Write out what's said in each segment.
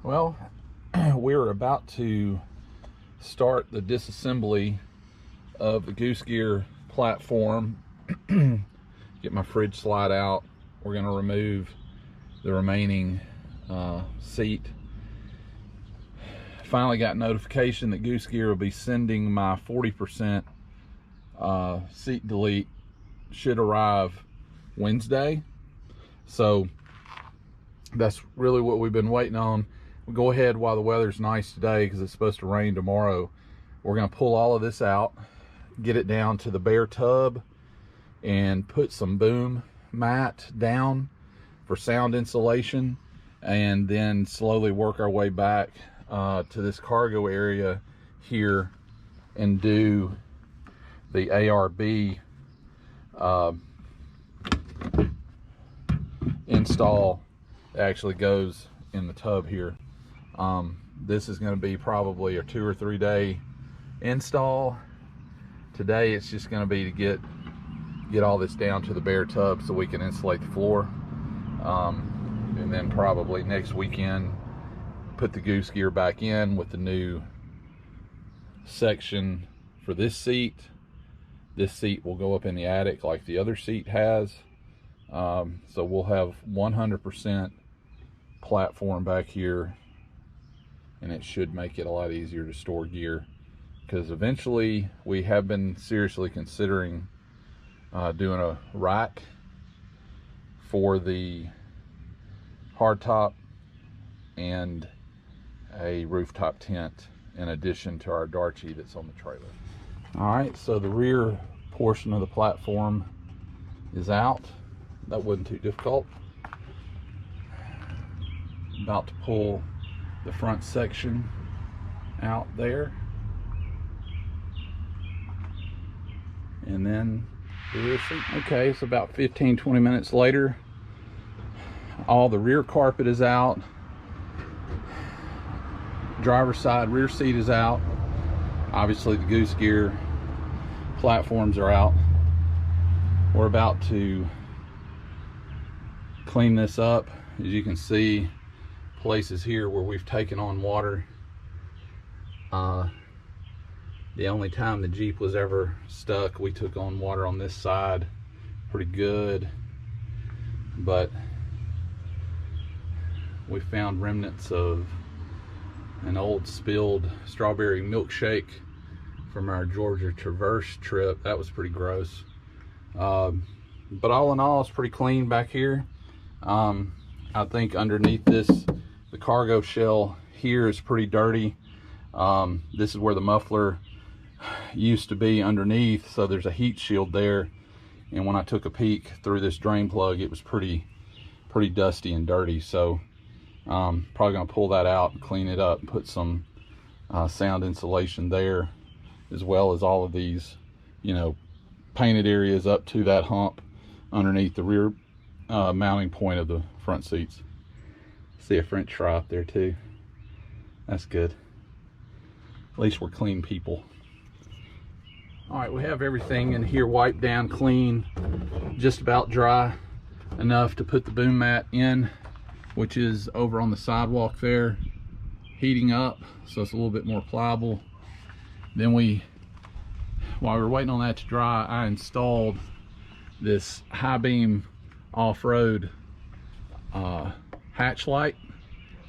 Well, we're about to start the disassembly of the GooseGear platform. Get my fridge slide out. We're going to remove the remaining seat. Finally got notification that GooseGear will be sending my 40% seat delete. Should arrive Wednesday. So that's really what we've been waiting on. We'll go ahead while the weather's nice today, because it's supposed to rain tomorrow. We're going to pull all of this out, get it down to the bare tub, and put some boom mat down for sound insulation, and then slowly work our way back to this cargo area here and do the ARB install that actually goes in the tub here. This is going to be probably a 2 or 3 day install. Today it's just going to be to get all this down to the bare tub so we can insulate the floor, and then probably next weekend put the GooseGear back in with the new section for this seat. This seat will go up in the attic like the other seat has. So we'll have 100% platform back here, and it should make it a lot easier to store gear, because eventually we have been seriously considering doing a rack for the hardtop and a rooftop tent in addition to our Darchie that's on the trailer. All right, so the rear portion of the platform is out. That wasn't too difficult. About to pull the front section out there, and then the rear seat. Okay, it's about 15-20 minutes later. All the rear carpet is out. Driver's side rear seat is out. Obviously the GooseGear platforms are out. We're about to clean this up. As you can see, places here where we've taken on water. The only time the Jeep was ever stuck, we took on water on this side pretty good, but we found remnants of an old spilled strawberry milkshake from our Georgia Traverse trip. That was pretty gross. But all in all, it's pretty clean back here. I think underneath this, the cargo shell here is pretty dirty. This is where the muffler used to be underneath, so there's a heat shield there, and when I took a peek through this drain plug, it was pretty dusty and dirty. So probably gonna pull that out and clean it up and put some sound insulation there, as well as all of these, you know, painted areas up to that hump underneath the rear mounting point of the front seats. See a French fry up there too. That's good. At least we're clean people. All right, we have everything in here wiped down, clean, just about dry enough to put the boom mat in, which is over on the sidewalk there, heating up, so it's a little bit more pliable. Then while we were waiting on that to dry, I installed this high beam off-road hatch light.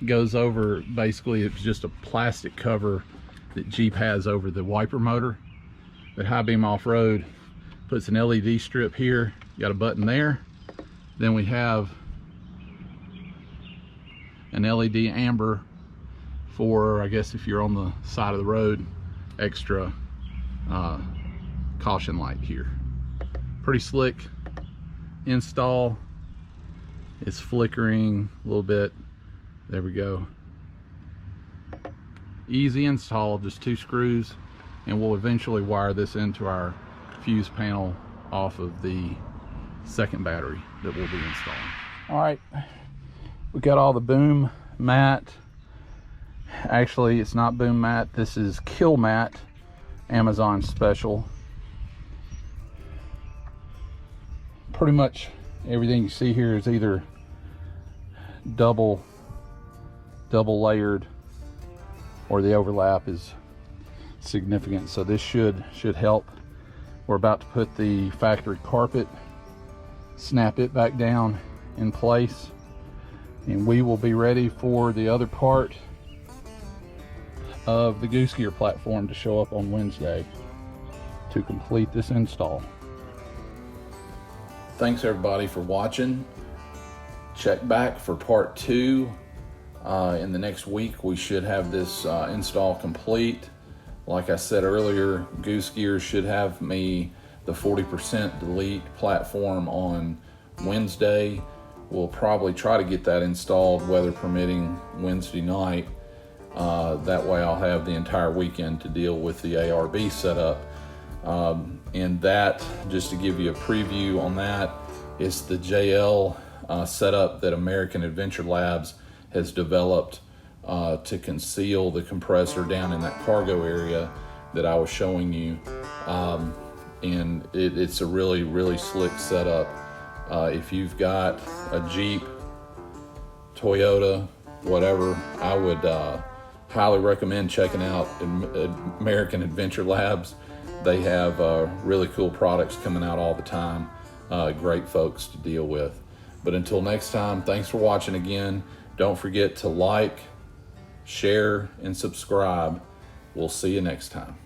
It goes over, basically it's just a plastic cover that Jeep has over the wiper motor. But high beam off-road puts an LED strip here. You got a button there. Then we have an LED amber for, I guess, if you're on the side of the road, extra caution light here. Pretty slick install. It's flickering a little bit. There we go. Easy install, just 2 screws, and we'll eventually wire this into our fuse panel off of the second battery that we'll be installing. All right, we got all the boom mat. Actually, it's not boom mat, this is kill mat, Amazon special. Pretty much everything you see here is either double double layered, or the overlap is significant. So this should help. We're about to put the factory carpet, snap it back down in place, and we will be ready for the other part of the GooseGear platform to show up on Wednesday to complete this install. Thanks everybody for watching. Check back for part 2 in the next week. We should have this install complete. Like I said earlier, GooseGear should have me the 40% delete platform on Wednesday. We'll probably try to get that installed, weather permitting, Wednesday night. That way I'll have the entire weekend to deal with the ARB setup. And that, just to give you a preview on that, is the JL setup that American Adventure Labs has developed to conceal the compressor down in that cargo area that I was showing you. And it's a really slick setup. If you've got a Jeep, Toyota, whatever, I would highly recommend checking out American Adventure Labs. They have really cool products coming out all the time. Great folks to deal with. But until next time, thanks for watching again. Don't forget to like, share, and subscribe. We'll see you next time.